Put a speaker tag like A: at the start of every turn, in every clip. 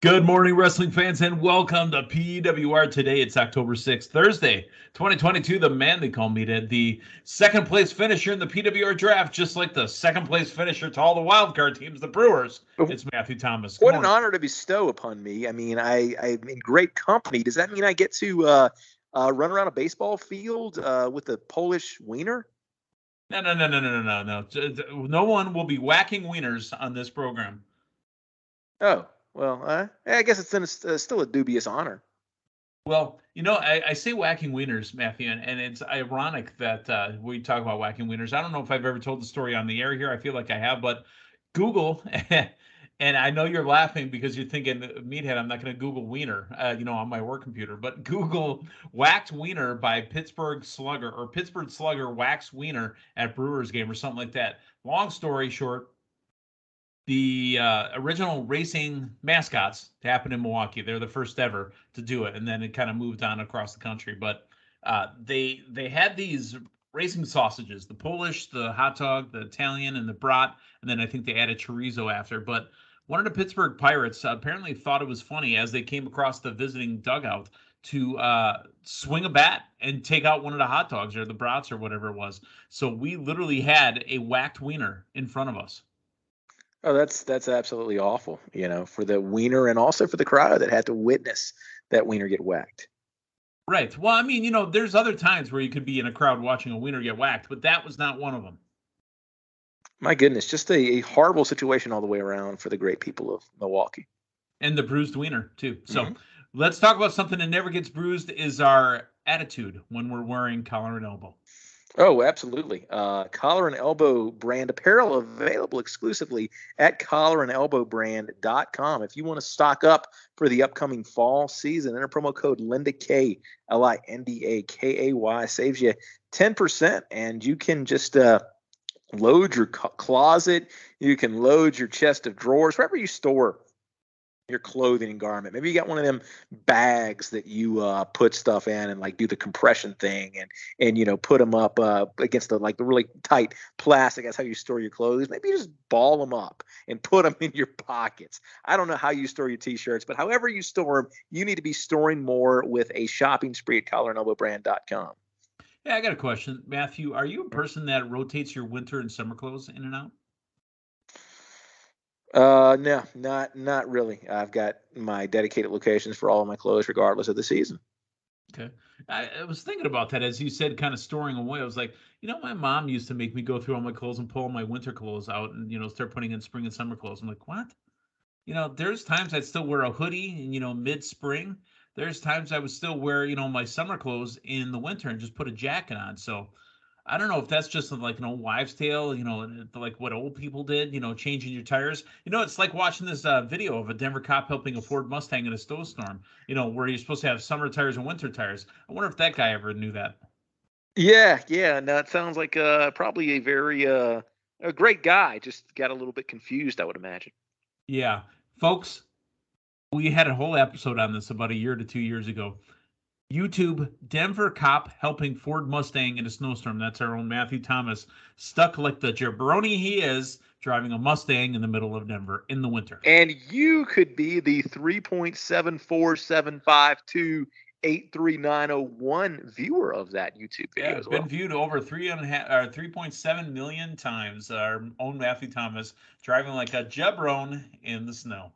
A: Good morning, wrestling fans, and welcome to PWR Today. It's October 6th, Thursday, 2022. The man they call Meathead, the second place finisher in the PWR draft, just like the second place finisher to all the wildcard teams, the Brewers. It's Matthew Thomas. Good
B: What
A: morning.
B: an honor to bestow upon me. I mean, I'm in great company. Does that mean I get to run around a baseball field with a Polish wiener?
A: No. No one will be whacking wieners on this program.
B: Oh, well, I guess it's still a dubious honor.
A: Well, I say whacking wieners, Matthew, and it's ironic that we talk about whacking wieners. I don't know if I've ever told the story on the air here. I feel like I have, but Google, and I know you're laughing because you're thinking, Meathead, I'm not going to Google wiener, on my work computer, but Google whacked wiener by Pittsburgh Slugger whacks wiener at Brewers game or something like that. Long story short, the original racing mascots happened in Milwaukee. They're the first ever to do it, and then it kind of moved on across the country. But they had these racing sausages: the Polish, the hot dog, the Italian, and the brat. And then I think they added chorizo after. But one of the Pittsburgh Pirates apparently thought it was funny as they came across the visiting dugout to swing a bat and take out one of the hot dogs or the brats or whatever it was. So we literally had a whacked wiener in front of us.
B: Oh, that's absolutely awful, for the wiener and also for the crowd that had to witness that wiener get whacked.
A: Right. Well, I mean, there's other times where you could be in a crowd watching a wiener get whacked, but that was not one of them.
B: My goodness, just a horrible situation all the way around for the great people of Milwaukee.
A: And the bruised wiener, too. So Let's talk about something that never gets bruised is our attitude when we're wearing collar and elbow.
B: Oh, absolutely. Collar and Elbow brand apparel available exclusively at collarandelbowbrand.com. If you want to stock up for the upcoming fall season, enter promo code LINDAKay, LINDAKAY, saves you 10%, and you can just load your closet. You can load your chest of drawers, wherever you store your clothing and garment. Maybe you got one of them bags that you put stuff in and like do the compression thing and put them up against the really tight plastic. That's how you store your clothes. Maybe you just ball them up and put them in your pockets. I don't know how you store your t-shirts, but however you store them, you need to be storing more with a shopping spree at collarandelbowbrand.com.
A: Yeah, I got a question. Matthew, are you a person that rotates your winter and summer clothes in and out?
B: No, not really. I've got my dedicated locations for all of my clothes, regardless of the season.
A: Okay. I was thinking about that as you said, kind of storing away. I was like, my mom used to make me go through all my clothes and pull all my winter clothes out and, start putting in spring and summer clothes. I'm like, what? There's times I'd still wear a hoodie in, mid-spring. There's times I would still wear, my summer clothes in the winter and just put a jacket on. So I don't know if that's just like an old wives' tale, like what old people did, changing your tires. It's like watching this video of a Denver cop helping a Ford Mustang in a snowstorm, where you're supposed to have summer tires and winter tires. I wonder if that guy ever knew that.
B: Yeah. No, it sounds like probably a very a great guy. Just got a little bit confused, I would imagine.
A: Yeah. Folks, we had a whole episode on this about a year to 2 years ago. YouTube, Denver cop helping Ford Mustang in a snowstorm. That's our own Matthew Thomas, stuck like the jabroni he is, driving a Mustang in the middle of Denver in the winter.
B: And you could be the 3.747528391 viewer of that YouTube video.
A: Yeah, it's been viewed over 3.7 million times. Our own Matthew Thomas driving like a jabron in the snow.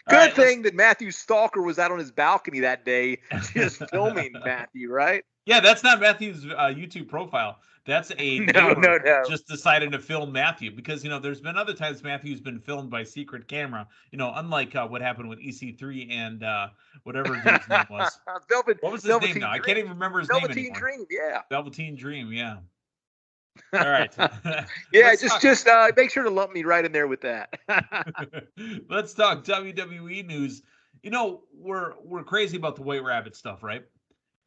B: Good thing that Matthew Stalker was out on his balcony that day just filming Matthew, right?
A: Yeah, that's not Matthew's YouTube profile. That's a
B: no.
A: Just decided to film Matthew because, there's been other times Matthew's been filmed by secret camera, unlike what happened with EC3 and whatever his name was. What was his name now? I can't even remember his name anymore.
B: Velveteen Dream, yeah.
A: Velveteen Dream, yeah. All right.
B: Yeah, just make sure to lump me right in there with that.
A: Let's talk WWE news. We're crazy about the White Rabbit stuff, right?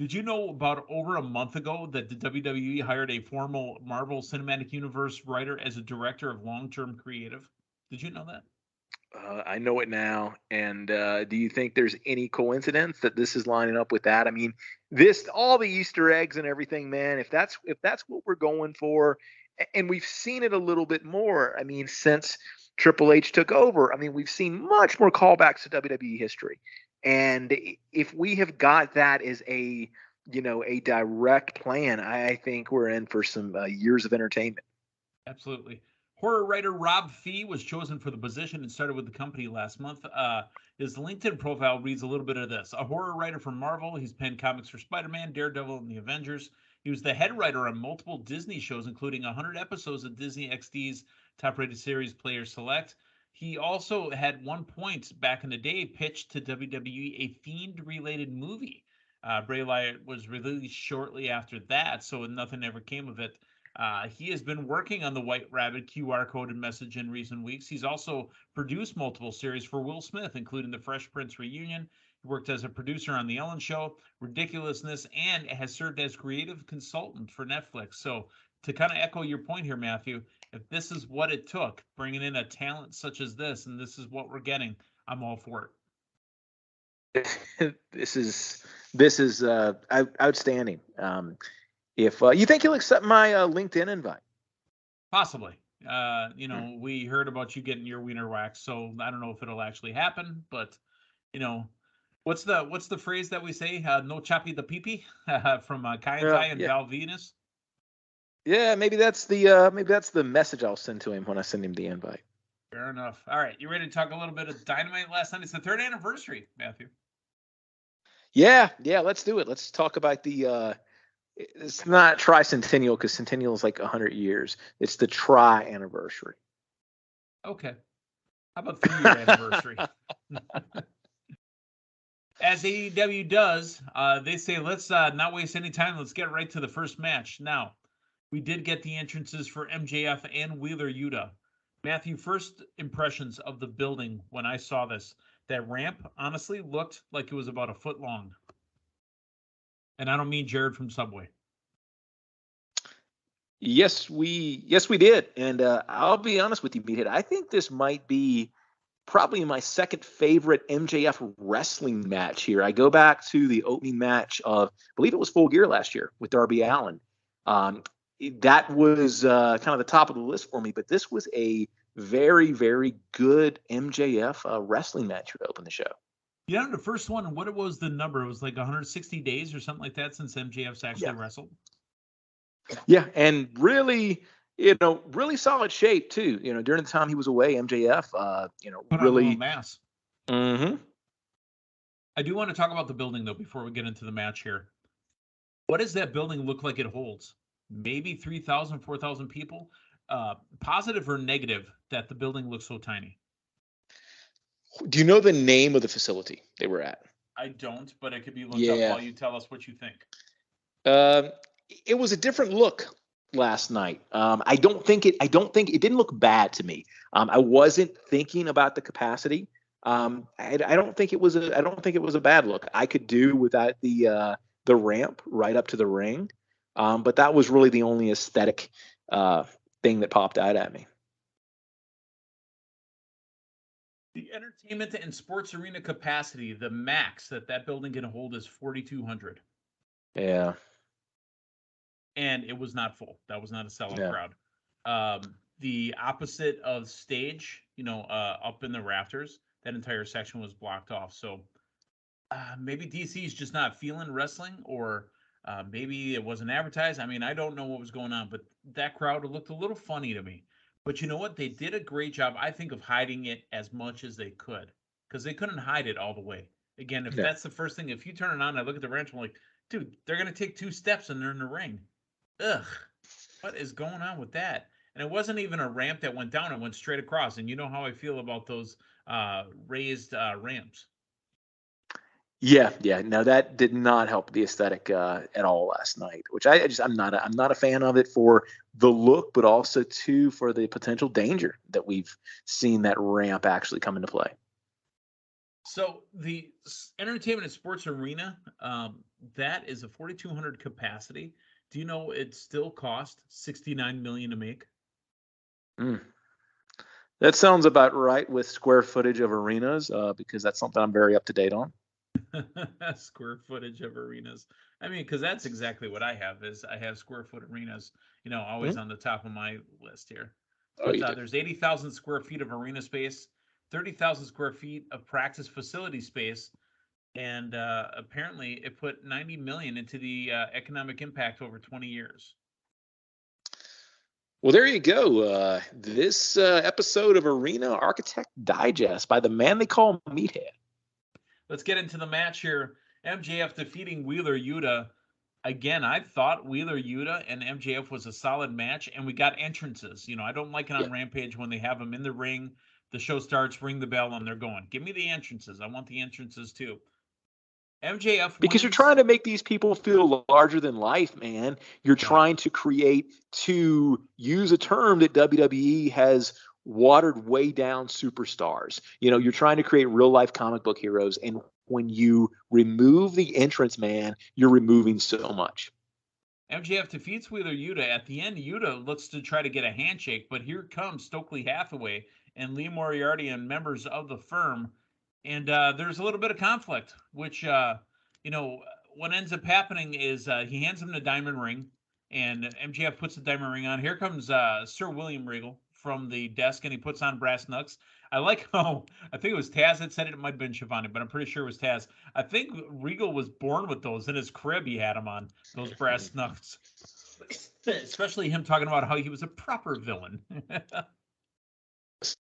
A: Did you know about over a month ago that the WWE hired a former Marvel Cinematic Universe writer as a director of long-term creative? Did you know that?
B: I know it now. And do you think there's any coincidence that this is lining up with that? I mean, all the Easter eggs and everything, man. If that's what we're going for, and we've seen it a little bit more. I mean, since Triple H took over, I mean, we've seen much more callbacks to WWE history. And if we have got that as a direct plan, I think we're in for some years of entertainment.
A: Absolutely. Horror writer Rob Fee was chosen for the position and started with the company last month. His LinkedIn profile reads a little bit of this. A horror writer from Marvel. He's penned comics for Spider-Man, Daredevil, and the Avengers. He was the head writer on multiple Disney shows, including 100 episodes of Disney XD's top-rated series Player Select. He also, had one point back in the day, pitched to WWE a Fiend-related movie. Bray Wyatt was released shortly after that, so nothing ever came of it. He has been working on the White Rabbit QR coded message in recent weeks. He's also produced multiple series for Will Smith, including The Fresh Prince Reunion. He worked as a producer on The Ellen Show, Ridiculousness, and has served as creative consultant for Netflix. So to kind of echo your point here, Matthew, if this is what it took, bringing in a talent such as this, and this is what we're getting, I'm all for
B: it. This is outstanding. If you think he'll accept my LinkedIn invite?
A: Possibly. We heard about you getting your wiener waxed, so I don't know if it'll actually happen, but what's the phrase that we say? No choppy the pee-pee from Kai and Tai and Val Venus.
B: Yeah, maybe that's the message I'll send to him when I send him the invite.
A: Fair enough. All right, you ready to talk a little bit of Dynamite last night? It's the 3rd anniversary, Matthew.
B: Yeah, let's do it. Let's talk about the. It's not tricentennial because centennial is like 100 years. It's the tri-anniversary.
A: Okay. How about 3-year anniversary? As AEW does, they say, let's not waste any time. Let's get right to the first match. Now, we did get the entrances for MJF and Wheeler Yuta. Matthew, first impressions of the building when I saw this. That ramp honestly looked like it was about a foot long. And I don't mean Jared from Subway.
B: Yes, we did. And I'll be honest with you, Meathead. I think this might be probably my second favorite MJF wrestling match here. I go back to the opening match of, I believe it was Full Gear last year with Darby Allin. That was kind of the top of the list for me, but this was a very, very good MJF wrestling match to open the show.
A: Yeah, the first one, what was the number? It was like 160 days or something like that since MJF's actually wrestled.
B: Yeah, and really, really solid shape too. During the time he was away, MJF,
A: put
B: really
A: on a little mass.
B: Mm-hmm.
A: I do want to talk about the building though before we get into the match here. What does that building look like it holds? Maybe 3,000, 4,000 people? Positive or negative that the building looks so tiny?
B: Do you know the name of the facility they were at?
A: I don't, but it could be looked up while you tell us what you think.
B: It was a different look last night. I don't think it didn't look bad to me. I wasn't thinking about the capacity. I don't think it was a bad look. I could do without the ramp right up to the ring. But that was really the only aesthetic thing that popped out at me.
A: The entertainment and sports arena capacity, the max that building can hold is 4,200.
B: Yeah.
A: And it was not full. That was not a sellout crowd. The opposite of stage, up in the rafters, that entire section was blocked off. So maybe DC's just not feeling wrestling, or maybe it wasn't advertised. I mean, I don't know what was going on, but that crowd looked a little funny to me. But you know what? They did a great job, I think, of hiding it as much as they could, because they couldn't hide it all the way. Again, if that's the first thing, if you turn it on, I look at the ranch, I'm like, dude, they're going to take 2 steps and they're in the ring. Ugh, what is going on with that? And it wasn't even a ramp that went down. It went straight across. And you know how I feel about those raised ramps.
B: Yeah. No, that did not help the aesthetic at all last night, which I'm not a fan of it for the look, but also too for the potential danger that we've seen that ramp actually come into play.
A: So the entertainment and sports arena, that is a 4,200 capacity. Do you know it still cost $69 million to make?
B: That sounds about right with square footage of arenas, because that's something I'm very up to date on.
A: Square footage of arenas. I mean, because that's exactly what I have. Is I have square foot arenas, always on the top of my list here.
B: Oh,
A: But
B: you do.
A: there's 80,000 square feet of arena space, 30,000 square feet of practice facility space, and apparently it put 90 million into the economic impact over 20 years.
B: Well, there you go. This episode of Arena Architect Digest by the man they call Meathead.
A: Let's get into the match here. MJF defeating Wheeler Yuta. Again, I thought Wheeler Yuta and MJF was a solid match, and we got entrances. I don't like it on Rampage when they have them in the ring. The show starts, ring the bell, and they're going. Give me the entrances. I want the entrances too. MJF
B: because
A: wins.
B: you're trying to make these people feel larger than life, man. You're trying to create, to use a term that WWE has watered way down, superstars. You're trying to create real life comic book heroes, and when you remove the entrance, man, you're removing so much.
A: MJF defeats Wheeler Yuta. At the end, Yuta looks to try to get a handshake, but here comes Stokely Hathaway and Lee Moriarty and members of the firm. And there's a little bit of conflict, which, what ends up happening is he hands him the diamond ring, and MJF puts the diamond ring on. Here comes Sir William Regal from the desk, and he puts on brass knucks. I like how, I think it was Taz that said it. It might have been Shivani, but I'm pretty sure it was Taz. I think Regal was born with those. In his crib, he had them on, those brass knucks. Especially him talking about how he was a proper villain.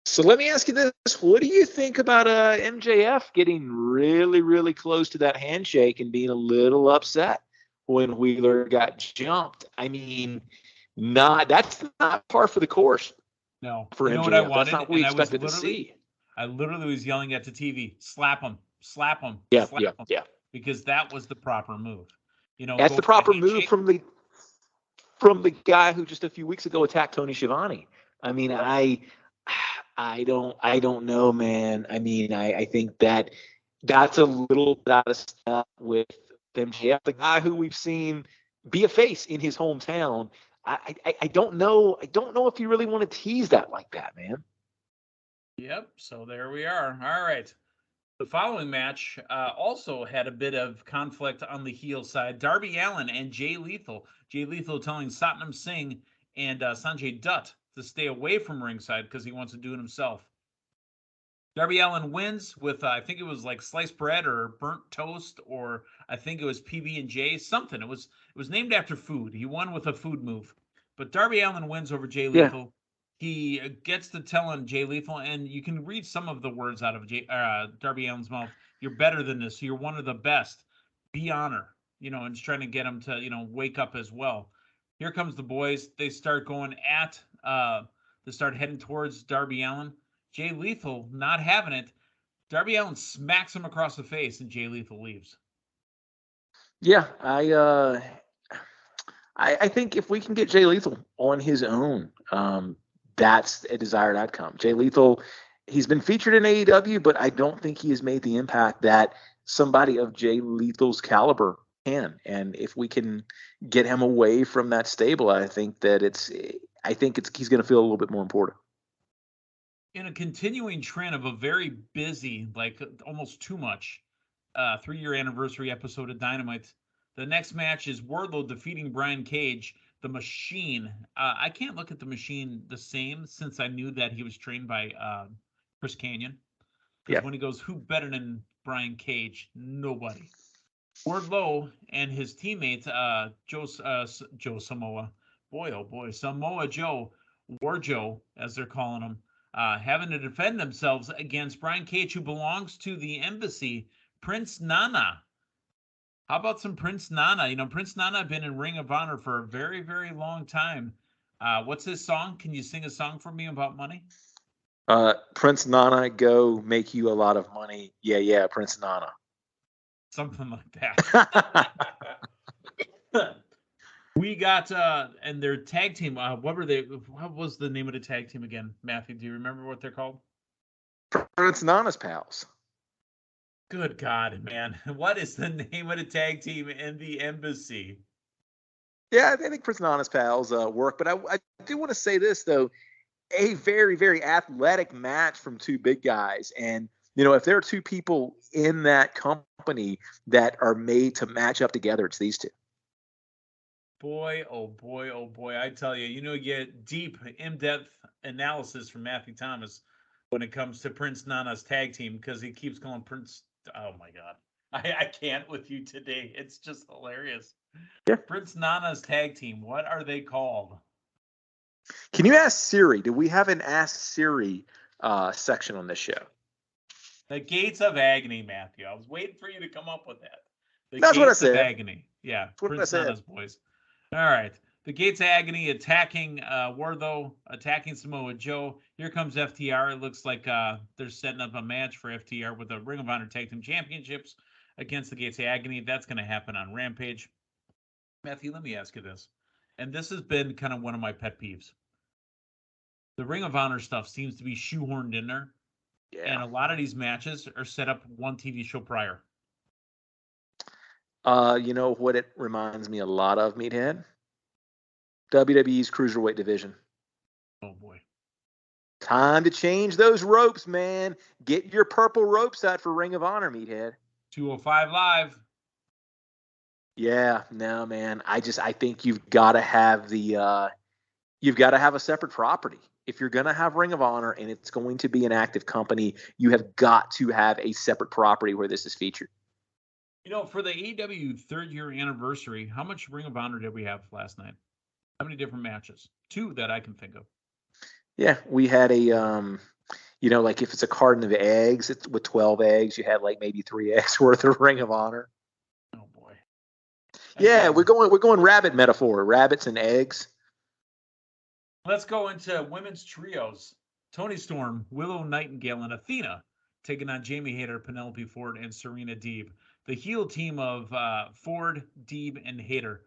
B: So let me ask you this. What do you think about MJF getting really, really close to that handshake and being a little upset when Wheeler got jumped? I mean, that's not par for the course.
A: No.
B: For MJF.
A: What I wanted?
B: That's not what we expected to see.
A: I literally was yelling at the TV, slap him, slap him,
B: yeah,
A: slap him.
B: Yeah.
A: Because that was the proper move.
B: That's the proper move from the guy who just a few weeks ago attacked Tony Schiavone. I mean, I don't know, man. I mean, I think that's a little bit out of step with MJF, the guy who we've seen be a face in his hometown. I don't know. I don't know if you really want to tease that like that, man.
A: Yep. So there we are. All right. The following match also had a bit of conflict on the heel side. Darby Allin and Jay Lethal. Jay Lethal telling Satnam Singh and Sanjay Dutt to stay away from ringside because he wants to do it himself. Darby Allin wins with, I think it was like sliced bread or burnt toast, or I think it was PB&J, something. It was named after food. He won with a food move. But Darby Allin wins over Jay Lethal. Yeah. He gets to telling Jay Lethal, and you can read some of the words out of Darby Allin's mouth. You're better than this. You're one of the best. Be honor. And just trying to get him to, wake up as well. Here comes the boys. They start going at, they start heading towards Darby Allin. Jay Lethal not having it. Darby Allin smacks him across the face, and Jay Lethal leaves.
B: Yeah, I think if we can get Jay Lethal on his own, that's a desired outcome. Jay Lethal, he's been featured in AEW, but I don't think he has made the impact that somebody of Jay Lethal's caliber can. And if we can get him away from that stable, I think he's going to feel a little bit more important.
A: In a continuing trend of a very busy, like almost too much, 3-year anniversary episode of Dynamite, the next match is Wardlow defeating Brian Cage, the Machine. I can't look at the Machine the same since I knew that he was trained by Chris Kanyon. Because when he goes, who better than Brian Cage? Nobody. Wardlow and his teammate, Joe Samoa. Boy, oh boy. Samoa Joe, War Joe, as they're calling him. Having to defend themselves against Brian Cage, who belongs to the embassy, Prince Nana. How about some Prince Nana? Prince Nana been in Ring of Honor for a very, very long time. What's his song? Can you sing a song for me about money?
B: Prince Nana, go make you a lot of money. Yeah, Prince Nana.
A: Something like that. We got and their tag team. What were they? What was the name of the tag team again, Matthew? Do you remember what they're called?
B: Prince Nana's Pals.
A: Good God, man! What is the name of the tag team in the embassy?
B: Yeah, I think Prince Nana's Pals work, but I do want to say this though: a very, very athletic match from two big guys, and if there are two people in that company that are made to match up together, it's these two.
A: Boy, oh boy, oh boy. I tell you, you get deep, in-depth analysis from Matthew Thomas when it comes to Prince Nana's tag team because he keeps calling Prince. Oh my God. I can't with you today. It's just hilarious.
B: Yeah.
A: Prince Nana's tag team. What are they called?
B: Can you ask Siri? Do we have an Ask Siri section on this show?
A: The Gates of Agony, Matthew. I was waiting for you to come up with that. The
B: That's what I
A: Gates of
B: said.
A: Agony. Yeah, Prince Nana's boys. All right. The Gates of Agony attacking Wardlow, attacking Samoa Joe. Here comes FTR. It looks like they're setting up a match for FTR with the Ring of Honor Tag Team Championships against the Gates of Agony. That's going to happen on Rampage. Matthew, let me ask you this. And this has been kind of one of my pet peeves. The Ring of Honor stuff seems to be shoehorned in there. Yeah. And a lot of these matches are set up one TV show prior.
B: You know what it reminds me a lot of, Meathead? WWE's Cruiserweight division.
A: Oh, boy.
B: Time to change those ropes, man. Get your purple ropes out for Ring of Honor, Meathead.
A: 205 Live.
B: Yeah, no, man. I think you've got to have a separate property. If you're going to have Ring of Honor and it's going to be an active company, you have got to have a separate property where this is featured.
A: For the AEW third-year anniversary, how much Ring of Honor did we have last night? How many different matches? 2 that I can think of.
B: Yeah, we had a, like if it's a carton of eggs, it's with 12 eggs, you had like maybe 3 eggs worth of Ring of Honor.
A: Oh boy.
B: Yeah, we're going rabbit metaphor, rabbits and eggs.
A: Let's go into women's trios. Toni Storm, Willow Nightingale, and Athena taking on Jamie Hayter, Penelope Ford, and Serena Deeb. The heel team of Ford, Deeb, and Hayter.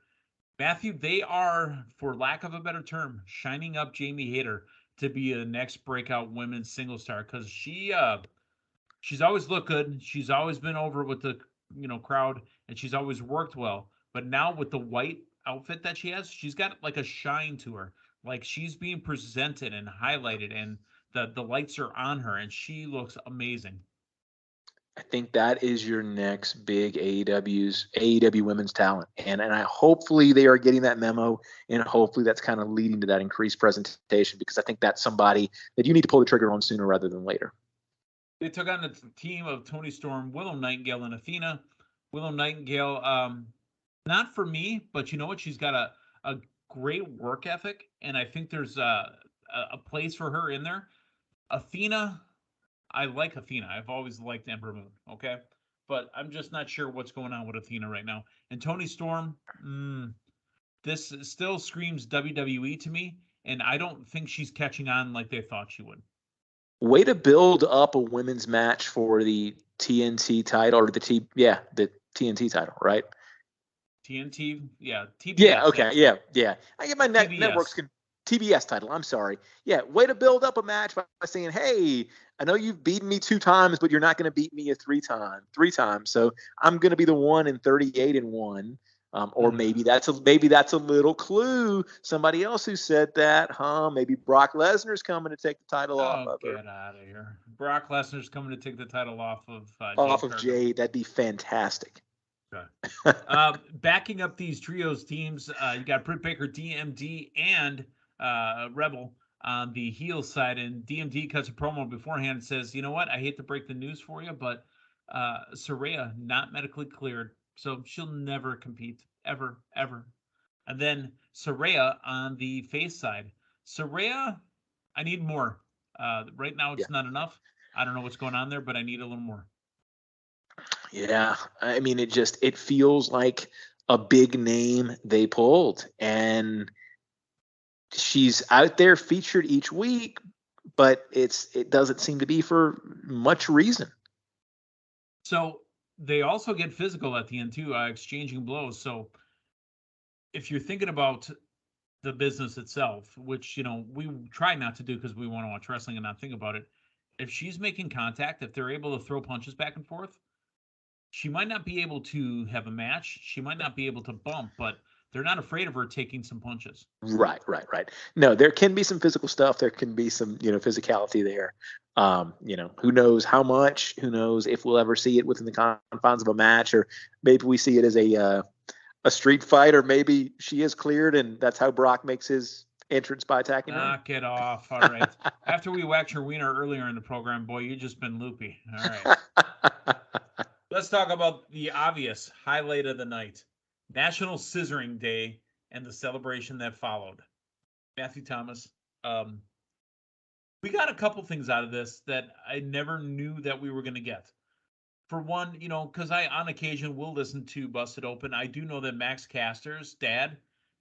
A: Matthew, they are, for lack of a better term, shining up Jamie Hayter to be a next breakout women's single star because she's always looked good. She's always been over with the crowd, and she's always worked well. But now with the white outfit that she has, she's got like a shine to her. Like she's being presented and highlighted, and the lights are on her, and she looks amazing.
B: I think that is your next big AEW women's talent. And I hopefully they are getting that memo, and hopefully that's kind of leading to that increased presentation, because I think that's somebody that you need to pull the trigger on sooner rather than later.
A: They took on the team of Toni Storm, Willow Nightingale, and Athena. Willow Nightingale, not for me, but you know what? She's got a great work ethic, and I think there's a place for her in there. Athena, I like Athena. I've always liked Ember Moon, okay? But I'm just not sure what's going on with Athena right now. And Toni Storm, this still screams WWE to me, and I don't think she's catching on like they thought she would.
B: Way to build up a women's match for the TNT title, or the TNT title, right?
A: TNT, yeah. TBS,
B: yeah, okay, yeah. I get my networks TBS title. I'm sorry. Yeah, way to build up a match by saying, "Hey, I know you've beaten me 2 times, but you're not going to beat me 3 times. So I'm going to be the 1 in 38-1." Or maybe that's a little clue. Somebody else who said that, Maybe Brock Lesnar's coming to take the title off of her.
A: Get out of here. Brock Lesnar's coming to take the title off of
B: Jade. That'd be fantastic.
A: Okay. Backing up these trios teams, you got Britt Baker, DMD, and Rebel on the heel side, and DMD cuts a promo beforehand and says, "You know what? I hate to break the news for you, but Saraya not medically cleared, so she'll never compete ever." And then Saraya on the face side. Saraya, I need more. Right now it's not enough. I don't know what's going on there, but I need a little more.
B: Yeah, I mean, it feels like a big name they pulled, and she's out there featured each week, but it doesn't seem to be for much reason.
A: So they also get physical at the end too, exchanging blows. So if you're thinking about the business itself, which we try not to do because we want to watch wrestling and not think about it, if she's making contact, if they're able to throw punches back and forth, she might not be able to have a match. She might not be able to bump, but they're not afraid of her taking some punches.
B: Right. No, there can be some physical stuff. There can be some, physicality there. Who knows how much? Who knows if we'll ever see it within the confines of a match, or maybe we see it as a street fight, or maybe she is cleared, and that's how Brock makes his entrance by attacking her.
A: Knock it off. All right. After we whacked your wiener earlier in the program, boy, you just been loopy. All right. Let's talk about the obvious highlight of the night. National Scissoring Day and the celebration that followed. Matthew Thomas, we got a couple things out of this that I never knew that we were going to get. For one, because I, on occasion, will listen to Busted Open. I do know that Max Caster's dad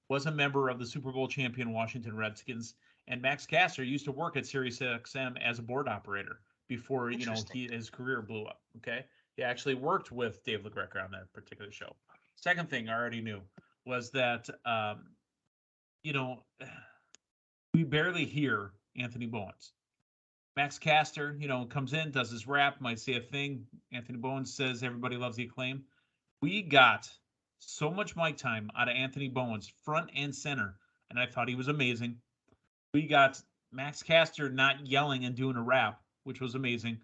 A: was a member of the Super Bowl champion Washington Redskins, and Max Caster used to work at SiriusXM as a board operator before, his career blew up, okay? He actually worked with Dave LaGreca on that particular show. Second thing I already knew was that, we barely hear Anthony Bowens. Max Caster, comes in, does his rap, might say a thing. Anthony Bowens says everybody loves the Acclaim. We got so much mic time out of Anthony Bowens, front and center, and I thought he was amazing. We got Max Caster not yelling and doing a rap, which was amazing.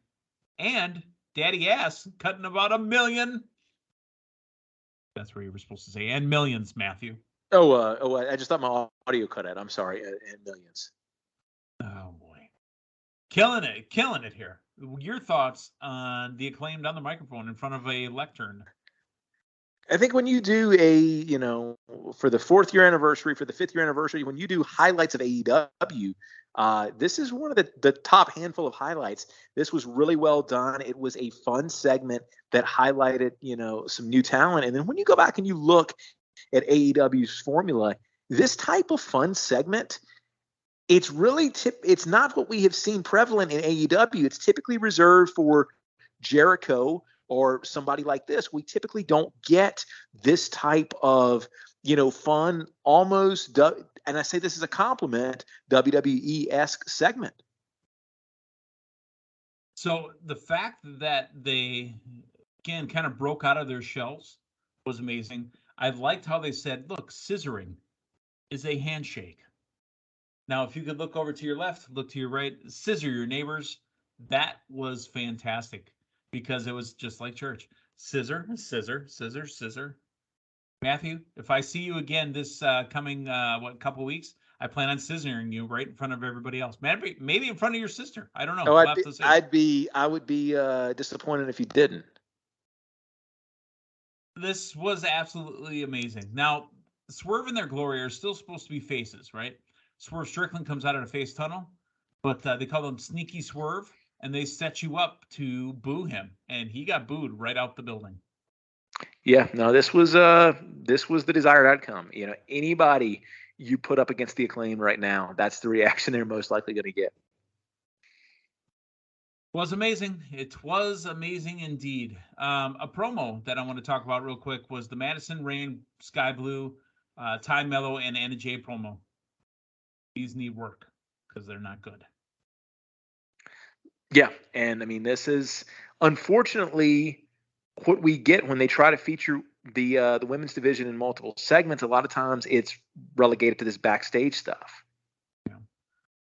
A: And Daddy Ass cutting about $1 million. That's where you were supposed to say, and millions, Matthew.
B: I just thought my audio cut out. I'm sorry, and millions.
A: Oh, boy. Killing it here. Your thoughts on the Acclaimed on the microphone in front of a lectern?
B: I think when you do for the 4th year anniversary, for the 5th year anniversary, when you do highlights of AEW, this is one of the top handful of highlights. This was really well done. It was a fun segment that highlighted, some new talent. And then when you go back and you look at AEW's formula, this type of fun segment, it's really it's not what we have seen prevalent in AEW. It's typically reserved for Jericho or somebody like this. We typically don't get this type of, fun, almost, and I say this as a compliment, WWE-esque segment.
A: So the fact that they, again, kind of broke out of their shells was amazing. I liked how they said, look, scissoring is a handshake. Now, if you could look over to your left, look to your right, scissor your neighbors, that was fantastic because it was just like church. Scissor, scissor, scissor, scissor. Matthew, if I see you again this coming, couple weeks, I plan on scissoring you right in front of everybody else. Maybe in front of your sister. I don't know.
B: I would be disappointed if you didn't.
A: This was absolutely amazing. Now, Swerve and their glory are still supposed to be faces, right? Swerve Strickland comes out of the face tunnel, but they call him Sneaky Swerve, and they set you up to boo him, and he got booed right out the building.
B: Yeah, no, this was the desired outcome. Anybody you put up against the Acclaim right now, that's the reaction they're most likely going to get.
A: Was amazing. It was amazing indeed. A promo that I want to talk about real quick was the Madison Rain, Sky Blue, Ty Mello, and Anna Jay promo. These need work because they're not good.
B: Yeah, and I mean, this is unfortunately what we get when they try to feature the women's division in multiple segments. A lot of times it's relegated to this backstage stuff.
A: Yeah.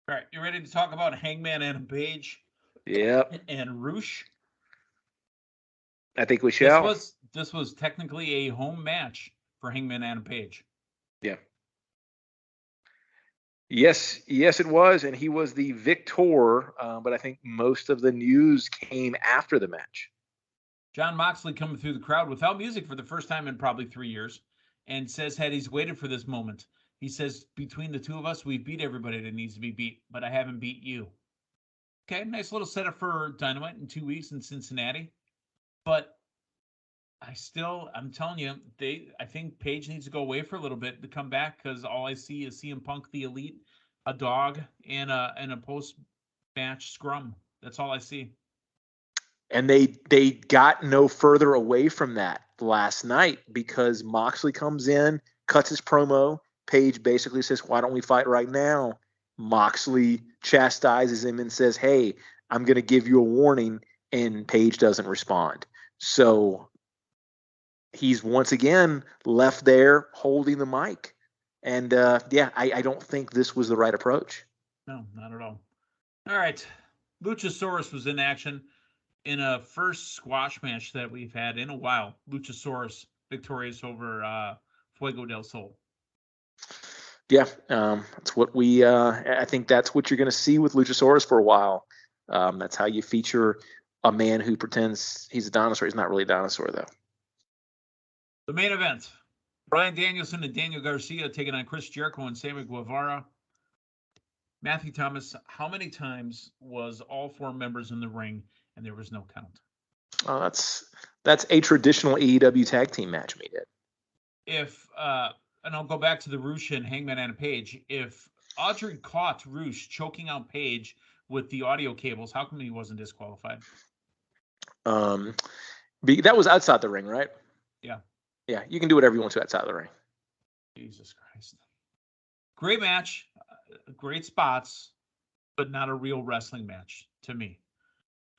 A: All right, you ready to talk about Hangman and Page?
B: Yep.
A: And Roosh?
B: I think we shall.
A: This was technically a home match for Hangman and Page.
B: Yeah. Yes, it was, and he was the victor, but I think most of the news came after the match.
A: Jon Moxley coming through the crowd without music for the first time in probably 3 years, and says he's waited for this moment. He says, between the two of us, we beat everybody that needs to be beat, but I haven't beat you. Okay, nice little setup for Dynamite in 2 weeks in Cincinnati. But I'm telling you, I think Page needs to go away for a little bit to come back, because all I see is CM Punk, the Elite, a dog, and a post-match scrum. That's all I see.
B: And they got no further away from that last night, because Moxley comes in, cuts his promo. Page basically says, "Why don't we fight right now?" Moxley chastises him and says, "Hey, I'm going to give you a warning," and Page doesn't respond. So he's once again left there holding the mic. And I don't think this was the right approach.
A: No, not at all. All right. Luchasaurus was in action in a first squash match that we've had in a while. Luchasaurus victorious over Fuego del Sol.
B: Yeah, that's what I think that's what you're going to see with Luchasaurus for a while. That's how you feature a man who pretends he's a dinosaur. He's not really a dinosaur, though.
A: The main event: Bryan Danielson and Daniel Garcia taking on Chris Jericho and Sammy Guevara. Matthew Thomas, how many times was all 4 members in the ring and there was no count?
B: Oh, that's a traditional AEW tag team match, Meathead.
A: If and I'll go back to the Rush and Hangman and Page. If Audrey caught Rush choking out Page with the audio cables, how come he wasn't disqualified?
B: That was outside the ring, right?
A: Yeah.
B: Yeah, you can do whatever you want to outside the ring.
A: Jesus Christ. Great match, great spots, but not a real wrestling match to me.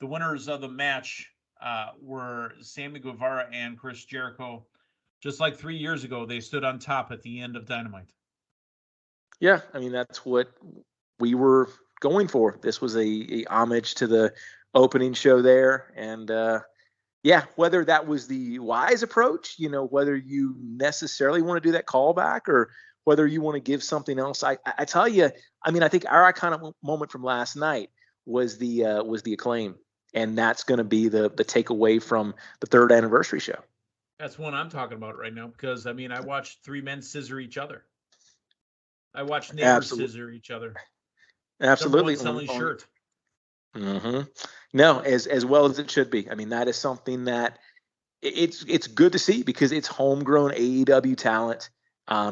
A: The winners of the match were Sammy Guevara and Chris Jericho. Just like 3 years ago, they stood on top at the end of Dynamite.
B: Yeah, I mean, that's what we were going for. This was a homage to the opening show there. And yeah, whether that was the wise approach, whether you necessarily want to do that callback or whether you want to give something else. I tell you, I mean, I think our iconic moment from last night was the Acclaim. And that's going to be the takeaway from the 3rd anniversary show.
A: That's one I'm talking about right now because, I mean, I watched 3 men scissor each other. I watched neighbors scissor each other.
B: Absolutely.
A: Selling shirt.
B: Mm-hmm. No, as well as it should be. I mean, that is something that it's good to see because it's homegrown AEW talent.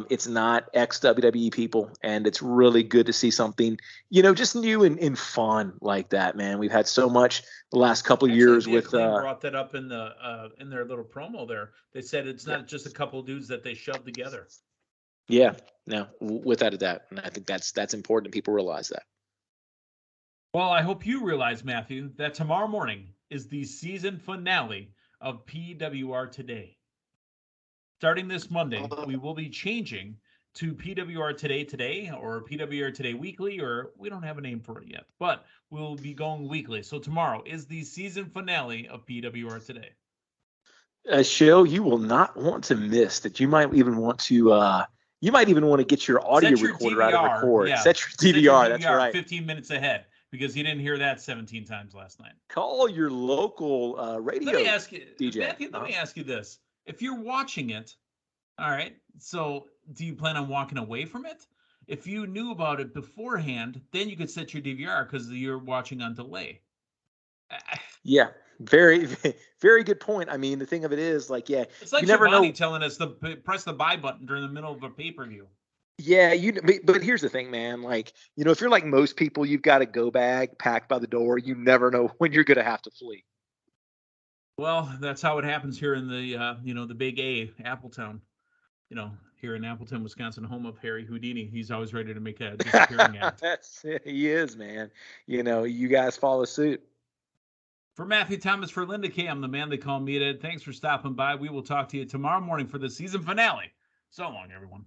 B: It's not ex-WWE people, and it's really good to see something, just new and fun like that, man. We've had so much the last couple of years with.
A: Brought that up in their little promo there. They said it's not just a couple of dudes that they shoved together.
B: Yeah, no, without a doubt, and I think that's important. People realize that.
A: Well, I hope you realize, Matthew, that tomorrow morning is the season finale of PWR Today. Starting this Monday, we will be changing to PWR Today or PWR Today Weekly, or we don't have a name for it yet, but we'll be going weekly. So tomorrow is the season finale of PWR Today.
B: A show you will not want to miss, that you might even want to get your audio recorder out and record.
A: Yeah.
B: Set your DVR, that's right.
A: 15 minutes ahead, because you didn't hear that 17 times last night.
B: Call your local radio
A: Let me ask you,
B: DJ.
A: Matthew, let me ask you this. If you're watching it, all right, so do you plan on walking away from it? If you knew about it beforehand, then you could set your DVR because you're watching on delay.
B: Yeah, very, very good point. I mean, the thing of it is,
A: it's like you never know telling us to press the buy button during the middle of a pay-per-view.
B: Yeah, but here's the thing, man. If you're like most people, you've got a go bag packed by the door. You never know when you're going to have to flee.
A: Well, that's how it happens here in the, the Big A, Appletown. Here in Appleton, Wisconsin, home of Harry Houdini. He's always ready to make a disappearing act.
B: He is, man. You guys follow suit.
A: For Matthew Thomas, for Linda Kay, I'm the man they call Meathead. Thanks for stopping by. We will talk to you tomorrow morning for the season finale. So long, everyone.